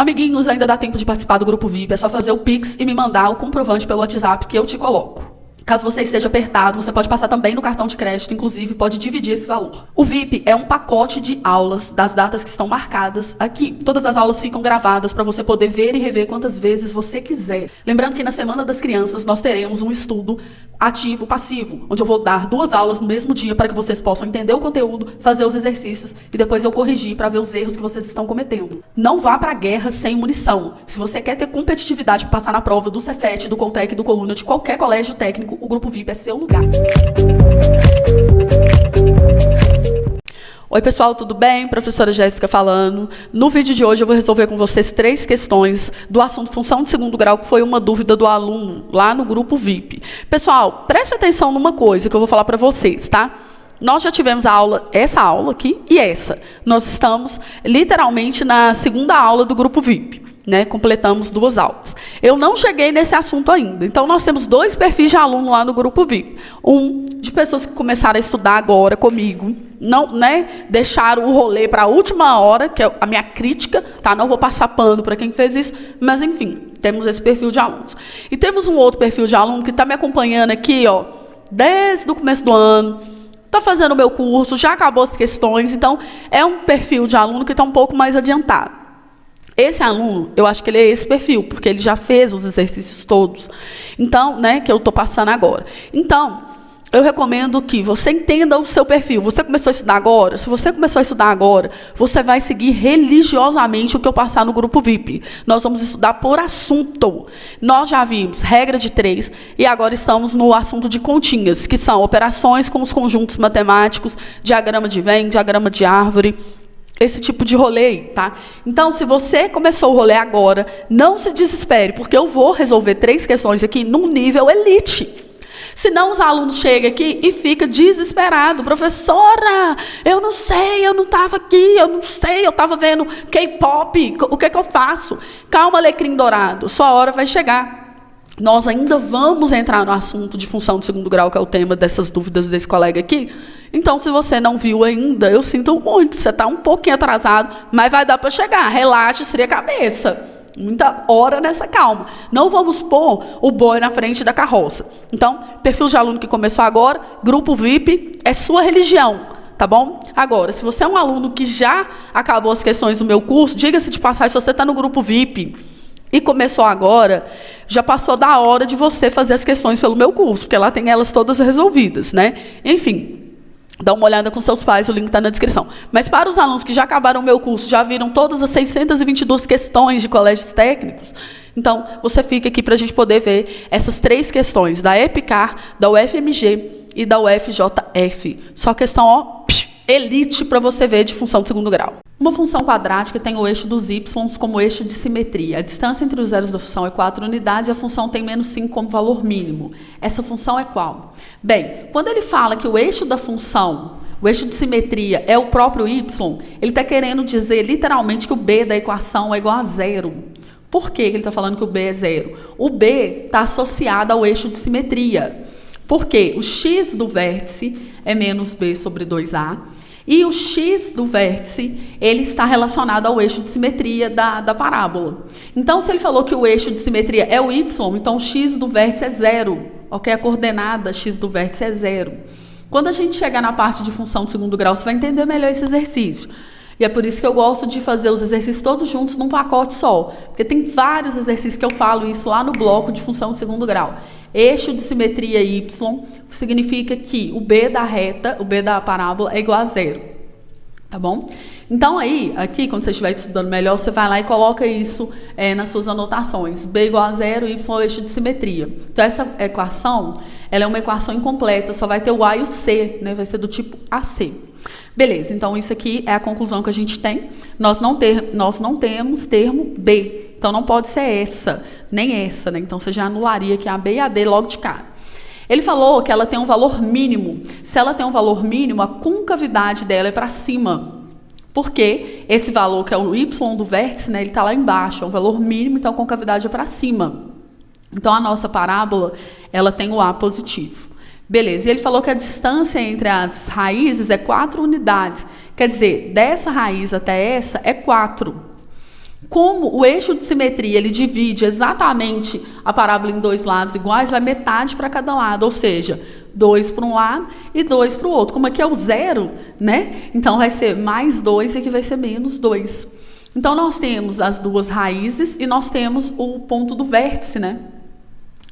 Amiguinhos, ainda dá tempo de participar do grupo VIP, é só fazer o Pix e me mandar o comprovante pelo WhatsApp que eu te coloco. Caso você esteja apertado, você pode passar também no cartão de crédito, inclusive pode dividir esse valor. O VIP é um pacote de aulas das datas que estão marcadas aqui. Todas as aulas ficam gravadas para você poder ver e rever quantas vezes você quiser. Lembrando que na Semana das Crianças nós teremos um estudo ativo, passivo, onde eu vou dar 2 aulas no mesmo dia para que vocês possam entender o conteúdo, fazer os exercícios e depois eu corrigir para ver os erros que vocês estão cometendo. Não vá para a guerra sem munição. Se você quer ter competitividade para passar na prova do Cefet, do Coltec, do Coluna, de qualquer colégio técnico, o grupo VIP é seu lugar. Oi pessoal, tudo bem? Professora Jéssica falando. No vídeo de hoje eu vou resolver com vocês 3 questões do assunto função de segundo grau, que foi uma dúvida do aluno lá no grupo VIP. Pessoal, preste atenção numa coisa que eu vou falar para vocês, tá? Nós já tivemos a aula, essa aula aqui e essa. Nós estamos literalmente na segunda aula do grupo VIP, né? Completamos 2 aulas. Eu não cheguei nesse assunto ainda. Então, nós temos 2 perfis de aluno lá no grupo VIP. Um de pessoas que começaram a estudar agora comigo, não, né? Deixaram o rolê para a última hora, que é a minha crítica, tá? Não vou passar pano para quem fez isso, mas enfim, temos esse perfil de alunos. E temos um outro perfil de aluno que está me acompanhando aqui, ó, desde o começo do ano. Está fazendo o meu curso, já acabou as questões, então é um perfil de aluno que está um pouco mais adiantado. Esse aluno, eu acho que ele é esse perfil, porque ele já fez os exercícios todos, então, né, que eu estou passando agora. Então, eu recomendo que você entenda o seu perfil. Você começou a estudar agora? Se você começou a estudar agora, você vai seguir religiosamente o que eu passar no grupo VIP. Nós vamos estudar por assunto. Nós já vimos regra de 3 e agora estamos no assunto de continhas, que são operações com os conjuntos matemáticos, diagrama de Venn, diagrama de árvore, esse tipo de rolê aí, tá? Então, se você começou o rolê agora, não se desespere, porque eu vou resolver 3 questões aqui num nível elite. Senão os alunos chegam aqui e ficam desesperados. Professora, eu não sei, eu não estava aqui, eu não sei, eu estava vendo K-pop, o que é que eu faço? Calma, alecrim dourado, sua hora vai chegar. Nós ainda vamos entrar no assunto de função de segundo grau, que é o tema dessas dúvidas desse colega aqui. Então, se você não viu ainda, eu sinto muito, você está um pouquinho atrasado, mas vai dar para chegar. Relaxa, esfria a cabeça. Muita hora nessa calma. Não vamos pôr o boi na frente da carroça. Então, perfil de aluno que começou agora, grupo VIP, é sua religião, tá bom? Agora, se você é um aluno que já acabou as questões do meu curso, diga-se de passagem, se você está no grupo VIP e começou agora, já passou da hora de você fazer as questões pelo meu curso, porque lá tem elas todas resolvidas, né? Enfim, dá uma olhada com seus pais, o link está na descrição. Mas para os alunos que já acabaram o meu curso, já viram todas as 622 questões de colégios técnicos, então você fica aqui para a gente poder ver essas 3 questões, da EPICAR, da UFMG e da UFJF. Só questão, ó, elite para você ver de função de segundo grau. Uma função quadrática tem o eixo dos y como eixo de simetria. A distância entre os zeros da função é 4 unidades e a função tem menos 5 como valor mínimo. Essa função é qual? Bem, quando ele fala que o eixo da função, o eixo de simetria é o próprio y, ele está querendo dizer literalmente que o b da equação é igual a 0. Por que ele está falando que o b é 0? O b está associado ao eixo de simetria. Porque o x do vértice é menos b sobre 2a. E o x do vértice, ele está relacionado ao eixo de simetria da parábola. Então, se ele falou que o eixo de simetria é o y, então o x do vértice é 0. Ok? A coordenada x do vértice é 0. Quando a gente chegar na parte de função de segundo grau, você vai entender melhor esse exercício. E é por isso que eu gosto de fazer os exercícios todos juntos num pacote só. Porque tem vários exercícios que eu falo isso lá no bloco de função de segundo grau. Eixo de simetria y significa que o b da reta, o b da parábola é igual a 0. Tá bom? Então aí, aqui, quando você estiver estudando melhor, você vai lá e coloca isso nas suas anotações. B igual a 0, y é o eixo de simetria. Então essa equação, ela é uma equação incompleta, só vai ter o A e o C, né? Vai ser do tipo AC. Beleza, então isso aqui é a conclusão que a gente tem. Nós não temos termo B. Então, não pode ser essa, nem essa, né? Então, você já anularia aqui a B e a D logo de cara. Ele falou que ela tem um valor mínimo. Se ela tem um valor mínimo, a concavidade dela é para cima. Porque esse valor, que é o Y do vértice, né? Ele está lá embaixo, é um valor mínimo, então a concavidade é para cima. Então, a nossa parábola, ela tem o A positivo. Beleza, e ele falou que a distância entre as raízes é 4 unidades. Quer dizer, dessa raiz até essa é 4. Como o eixo de simetria ele divide exatamente a parábola em dois lados iguais, vai metade para cada lado, ou seja, 2 para um lado e 2 para o outro. Como aqui é o zero, né? Então vai ser mais 2 e aqui vai ser menos 2. Então nós temos as duas raízes e nós temos o ponto do vértice, né?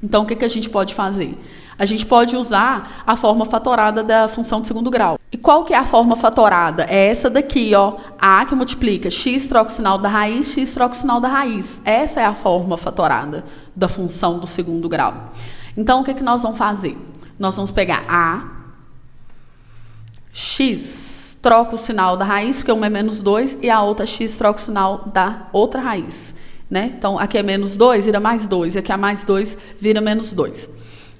Então o que a gente pode fazer? A gente pode usar a forma fatorada da função de segundo grau. E qual que é a forma fatorada? É essa daqui, ó. A que multiplica x troca o sinal da raiz, x troca o sinal da raiz. Essa é a forma fatorada da função do segundo grau. Então, o que nós vamos fazer? Nós vamos pegar a x troca o sinal da raiz, porque uma é menos 2, e a outra x troca o sinal da outra raiz. Né? Então, aqui é menos 2, vira mais 2, e aqui é mais 2, vira menos 2.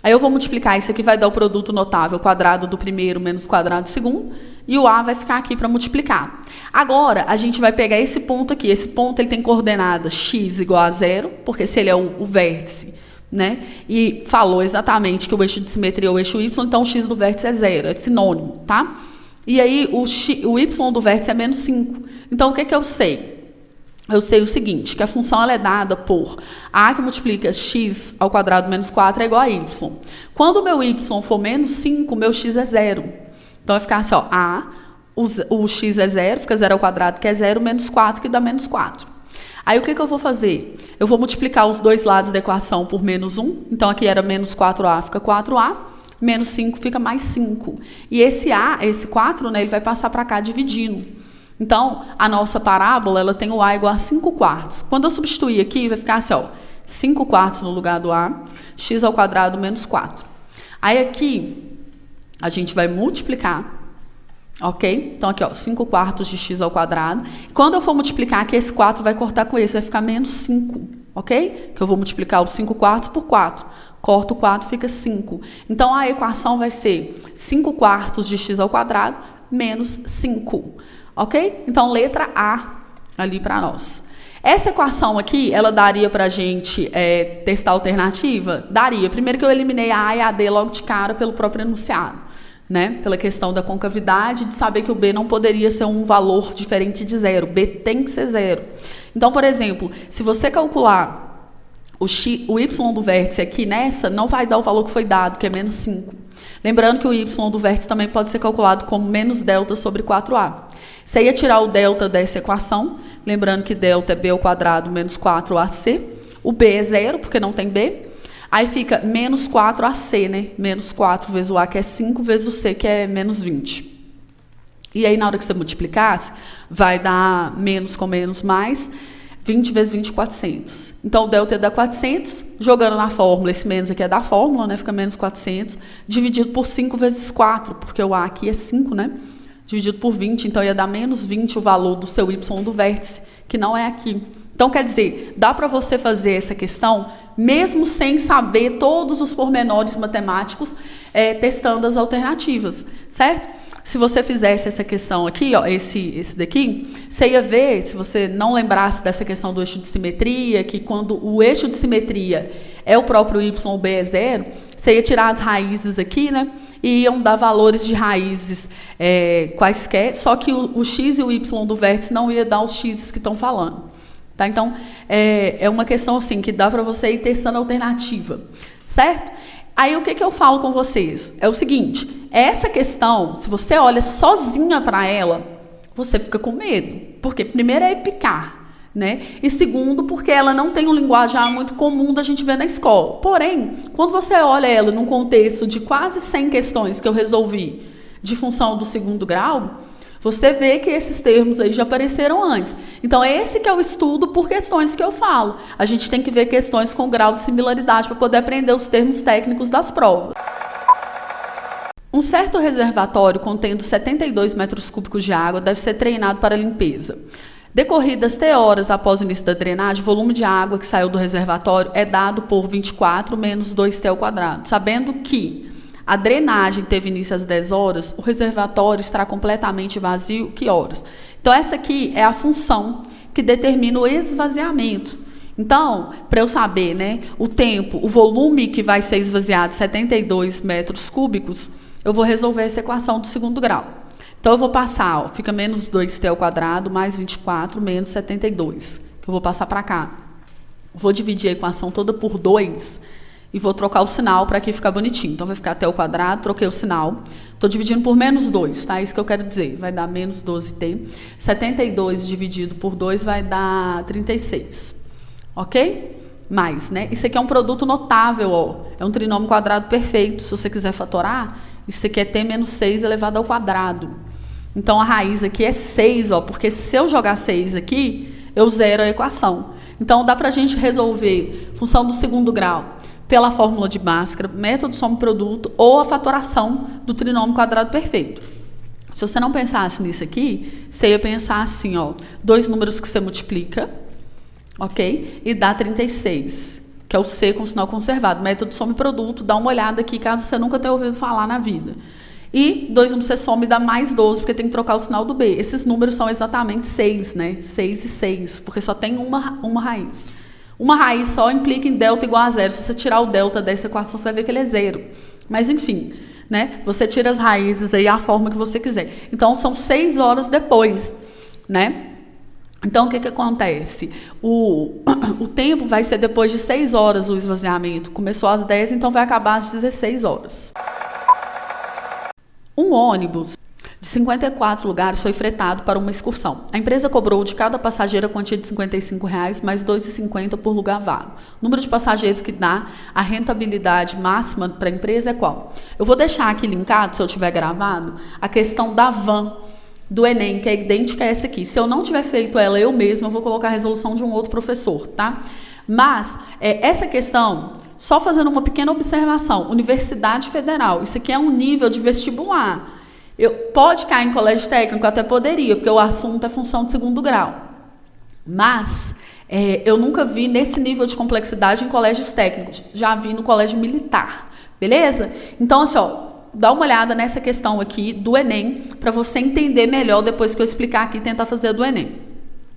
Aí eu vou multiplicar, isso aqui vai dar o produto notável, quadrado do primeiro menos quadrado do segundo, e o A vai ficar aqui para multiplicar. Agora, a gente vai pegar esse ponto aqui. Esse ponto ele tem coordenada x igual a 0, porque se ele é o vértice, né? E falou exatamente que o eixo de simetria é o eixo y, então o x do vértice é 0, é sinônimo, tá? E aí o y do vértice é menos 5. Então, o que eu sei? Eu sei o seguinte, que a função ela é dada por a que multiplica x ao quadrado menos 4 é igual a y. Quando o meu y for menos 5, o meu x é 0. Então, vai ficar assim, ó, o x é 0, fica 0 ao quadrado, que é 0, menos 4, que dá menos 4. Aí, o que eu vou fazer? Eu vou multiplicar os dois lados da equação por menos 1. Então, aqui era menos 4a, fica 4a. Menos 5 fica mais 5. E esse 4, né, ele vai passar para cá dividindo. Então, a nossa parábola, ela tem o A igual a 5 quartos. Quando eu substituir aqui, vai ficar assim, ó, 5 quartos no lugar do A, x ao quadrado menos 4. Aí aqui, a gente vai multiplicar, ok? Então aqui, ó, 5 quartos de x ao quadrado. Quando eu for multiplicar aqui, esse 4 vai cortar com esse, vai ficar menos 5, ok? Que eu vou multiplicar os 5 quartos por 4. Corto o 4, fica 5. Então, a equação vai ser 5 quartos de x ao quadrado menos 5. Ok? Então, letra A ali para nós. Essa equação aqui, ela daria para a gente testar a alternativa? Daria. Primeiro que eu eliminei a A e a D logo de cara pelo próprio enunciado, né? Pela questão da concavidade, de saber que o B não poderia ser um valor diferente de 0. B tem que ser 0. Então, por exemplo, se você calcular o y do vértice aqui nessa, não vai dar o valor que foi dado, que é menos 5. Lembrando que o y do vértice também pode ser calculado como menos delta sobre 4a. Você ia tirar o delta dessa equação, lembrando que delta é b ao quadrado menos 4ac. O b é 0, porque não tem b. Aí fica menos 4ac, né? Menos 4 vezes o a, que é 5, vezes o c, que é menos 20. E aí, na hora que você multiplicasse, vai dar menos com menos mais, 20 vezes 20, 400. Então, o delta dá 400, jogando na fórmula, esse menos aqui é da fórmula, né? Fica menos 400, dividido por 5 vezes 4, porque o a aqui é 5, né? Dividido por 20, então ia dar menos 20 o valor do seu y do vértice, que não é aqui. Então, quer dizer, dá para você fazer essa questão, mesmo sem saber todos os pormenores matemáticos, testando as alternativas, certo? Se você fizesse essa questão aqui, ó, esse daqui, você ia ver, se você não lembrasse dessa questão do eixo de simetria, que quando o eixo de simetria é o próprio y, o b é 0, você ia tirar as raízes aqui, né? E iam dar valores de raízes quaisquer, só que o x e o y do vértice não ia dar os x que estão falando. Tá? Então, é uma questão assim, que dá para você ir testando a alternativa, certo? Aí, o que eu falo com vocês? É o seguinte, essa questão, se você olha sozinha para ela, você fica com medo. Porque, primeiro, é picar, né? E segundo, porque ela não tem um linguajar muito comum da gente ver na escola. Porém, quando você olha ela num contexto de quase 100 questões que eu resolvi de função do segundo grau, você vê que esses termos aí já apareceram antes. Então, esse que é o estudo por questões que eu falo. A gente tem que ver questões com grau de similaridade para poder aprender os termos técnicos das provas. Um certo reservatório contendo 72 metros cúbicos de água deve ser treinado para limpeza. Decorridas T horas após o início da drenagem, o volume de água que saiu do reservatório é dado por 24 menos 2T ao quadrado. Sabendo que a drenagem teve início às 10 horas, o reservatório estará completamente vazio, que horas? Então, essa aqui é a função que determina o esvaziamento. Então, para eu saber, né, o tempo, o volume que vai ser esvaziado, 72 metros cúbicos, eu vou resolver essa equação do segundo grau. Então, eu vou passar, ó, fica menos 2T ao quadrado mais 24 menos 72, que eu eu vou passar para cá. Vou dividir a equação toda por 2 e vou trocar o sinal para aqui ficar bonitinho. Então, vai ficar até o quadrado, troquei o sinal. Estou dividindo por menos 2, tá? Isso que eu quero dizer. Vai dar menos 12t. 72 dividido por 2 vai dar 36. Ok? Mais, né? Isso aqui é um produto notável, ó. É um trinômio quadrado perfeito. Se você quiser fatorar, isso aqui é t menos 6 elevado ao quadrado. Então, a raiz aqui é 6, ó. Porque se eu jogar 6 aqui, eu zero a equação. Então, dá para a gente resolver função do segundo grau pela fórmula de Bhaskara, método soma-produto ou a fatoração do trinômio quadrado perfeito. Se você não pensasse nisso aqui, você ia pensar assim, ó, 2 números que você multiplica, ok? E dá 36, que é o C com sinal conservado. Método soma-produto, dá uma olhada aqui, caso você nunca tenha ouvido falar na vida. E 2 números você soma e dá mais 12, porque tem que trocar o sinal do B. Esses números são exatamente 6, né? 6 e 6, porque só tem uma raiz. Uma raiz só implica em delta igual a 0. Se você tirar o delta dessa equação, você vai ver que ele é 0. Mas, enfim, né? Você tira as raízes aí, a forma que você quiser. Então, são 6 horas depois, né? Então, o que acontece? O tempo vai ser depois de 6 horas o esvaziamento. Começou às 10, então vai acabar às 16 horas. Um ônibus de 54 lugares foi fretado para uma excursão. A empresa cobrou de cada passageiro a quantia de R$ 55,00 mais R$ 2,50 por lugar vago. O número de passageiros que dá a rentabilidade máxima para a empresa é qual? Eu vou deixar aqui linkado, se eu tiver gravado, a questão da van do Enem, que é idêntica a essa aqui. Se eu não tiver feito ela eu mesma, eu vou colocar a resolução de um outro professor, tá? Mas, essa questão, só fazendo uma pequena observação, Universidade Federal, isso aqui é um nível de vestibular. Pode cair em colégio técnico, até poderia, porque o assunto é função de segundo grau. Mas, eu nunca vi nesse nível de complexidade em colégios técnicos, já vi no colégio militar, beleza? Então, assim, ó, dá uma olhada nessa questão aqui do Enem, para você entender melhor depois que eu explicar aqui e tentar fazer a do Enem.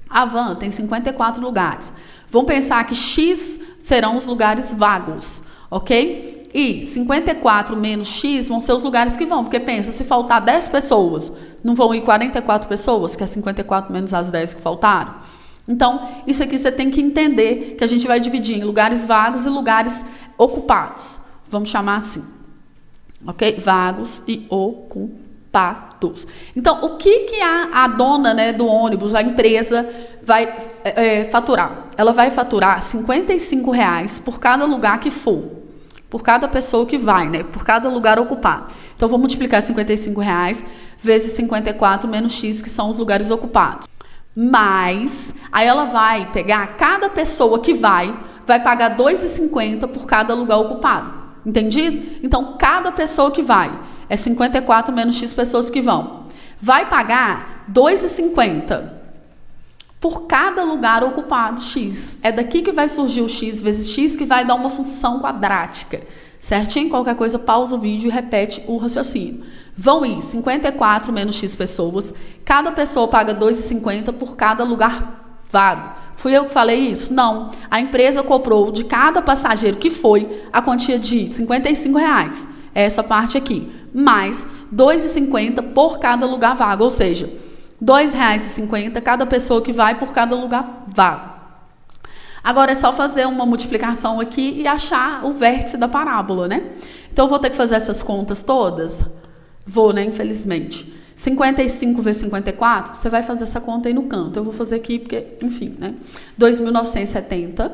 A van tem 54 lugares. Vamos pensar que X serão os lugares vagos, ok? E 54 menos X vão ser os lugares que vão, porque pensa, se faltar 10 pessoas, não vão ir 44 pessoas, que é 54 menos as 10 que faltaram? Então, isso aqui você tem que entender, que a gente vai dividir em lugares vagos e lugares ocupados. Vamos chamar assim, ok? Vagos e ocupados. Então, o que a dona, né, do ônibus, a empresa, vai faturar? Ela vai faturar R$ 55,00 por cada lugar que for. Por cada pessoa que vai, né? Por cada lugar ocupado. Então, vou multiplicar R$ 55,00 vezes 54 menos X, que são os lugares ocupados. Mas, aí ela vai pegar cada pessoa que vai pagar R$ 2,50 por cada lugar ocupado. Entendido? Então, cada pessoa que vai, é 54 menos X pessoas que vão, vai pagar R$ 2,50 por cada lugar ocupado X. É daqui que vai surgir o X vezes X, que vai dar uma função quadrática. Certinho? Qualquer coisa, pausa o vídeo e repete o raciocínio. Vão ir 54 menos X pessoas. Cada pessoa paga R$ 2,50 por cada lugar vago. Fui eu que falei isso? Não. A empresa cobrou de cada passageiro que foi a quantia de R$ 55,00. Essa parte aqui. Mais R$ 2,50 por cada lugar vago. Ou seja, R$ 2,50 cada pessoa que vai por cada lugar vago. Agora é só fazer uma multiplicação aqui e achar o vértice da parábola, né? Então, eu vou ter que fazer essas contas todas? Vou, né? Infelizmente. 55 vezes 54, você vai fazer essa conta aí no canto. Eu vou fazer aqui porque, enfim, né? 2.970,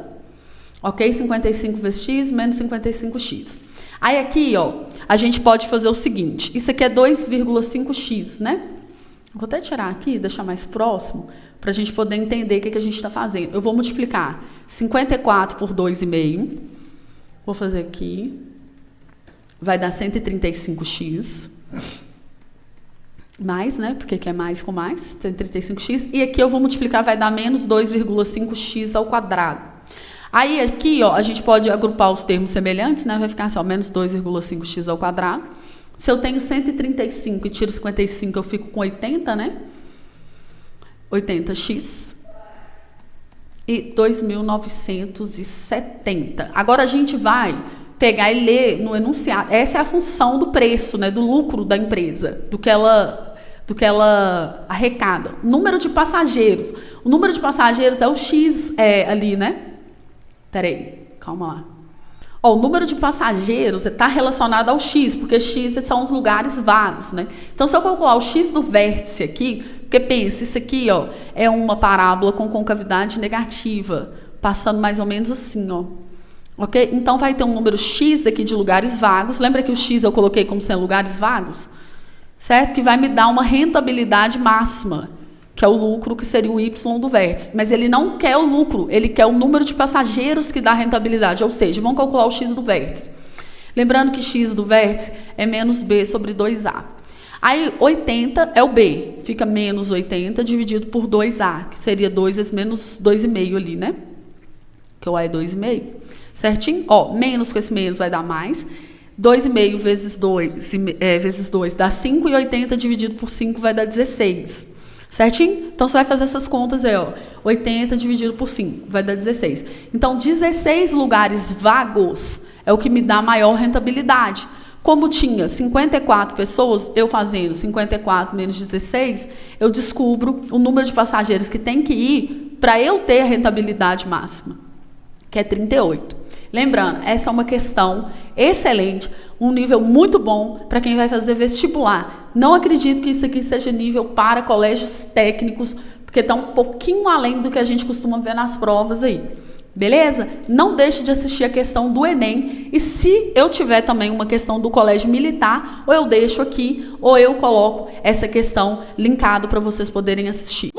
ok? 55 vezes x menos 55x. Aí aqui, ó, a gente pode fazer o seguinte. Isso aqui é 2,5x, né? Vou até tirar aqui, deixar mais próximo, para a gente poder entender o que a gente está fazendo. Eu vou multiplicar 54 por 2,5. Vou fazer aqui. Vai dar 135x. Mais, né? Porque aqui é mais com mais. 135x. E aqui eu vou multiplicar, vai dar menos 2,5x ao quadrado. Aí aqui, ó, a gente pode agrupar os termos semelhantes, né? Vai ficar assim, ó, menos 2,5x ao quadrado. Se eu tenho 135 e tiro 55, eu fico com 80, né? 80x. E 2.970. Agora a gente vai pegar e ler no enunciado. Essa é a função do preço, né? Do lucro da empresa. Do do que ela arrecada. Número de passageiros. O número de passageiros é o X ali, né? Peraí, calma lá. Ó, o número de passageiros está relacionado ao X, porque X são os lugares vagos, né? Então, se eu calcular o X do vértice aqui, porque pensa, isso aqui, ó, é uma parábola com concavidade negativa, passando mais ou menos assim, ó. Ok? Então, vai ter um número X aqui de lugares vagos. Lembra que o X eu coloquei como sendo lugares vagos? Certo? Que vai me dar uma rentabilidade máxima, que é o lucro, que seria o Y do vértice. Mas ele não quer o lucro, ele quer o número de passageiros que dá rentabilidade, ou seja, vamos calcular o X do vértice. Lembrando que X do vértice é menos B sobre 2A. Aí, 80 é o B, fica menos 80 dividido por 2A, que seria 2 vezes menos 2,5 ali, né? Que o A é 2,5. Certinho? Ó, menos com esse menos vai dar mais. 2,5 vezes 2 dá 5, e 80 dividido por 5 vai dar 16. Certinho? Então, você vai fazer essas contas aí, ó. 80 dividido por 5 vai dar 16. Então, 16 lugares vagos é o que me dá maior rentabilidade. Como tinha 54 pessoas, eu fazendo 54 menos 16, eu descubro o número de passageiros que tem que ir para eu ter a rentabilidade máxima, que é 38. Lembrando, essa é uma questão excelente, um nível muito bom para quem vai fazer vestibular. Não acredito que isso aqui seja nível para colégios técnicos, porque está um pouquinho além do que a gente costuma ver nas provas aí. Beleza? Não deixe de assistir a questão do Enem, e se eu tiver também uma questão do colégio militar, ou eu deixo aqui, ou eu coloco essa questão linkado para vocês poderem assistir.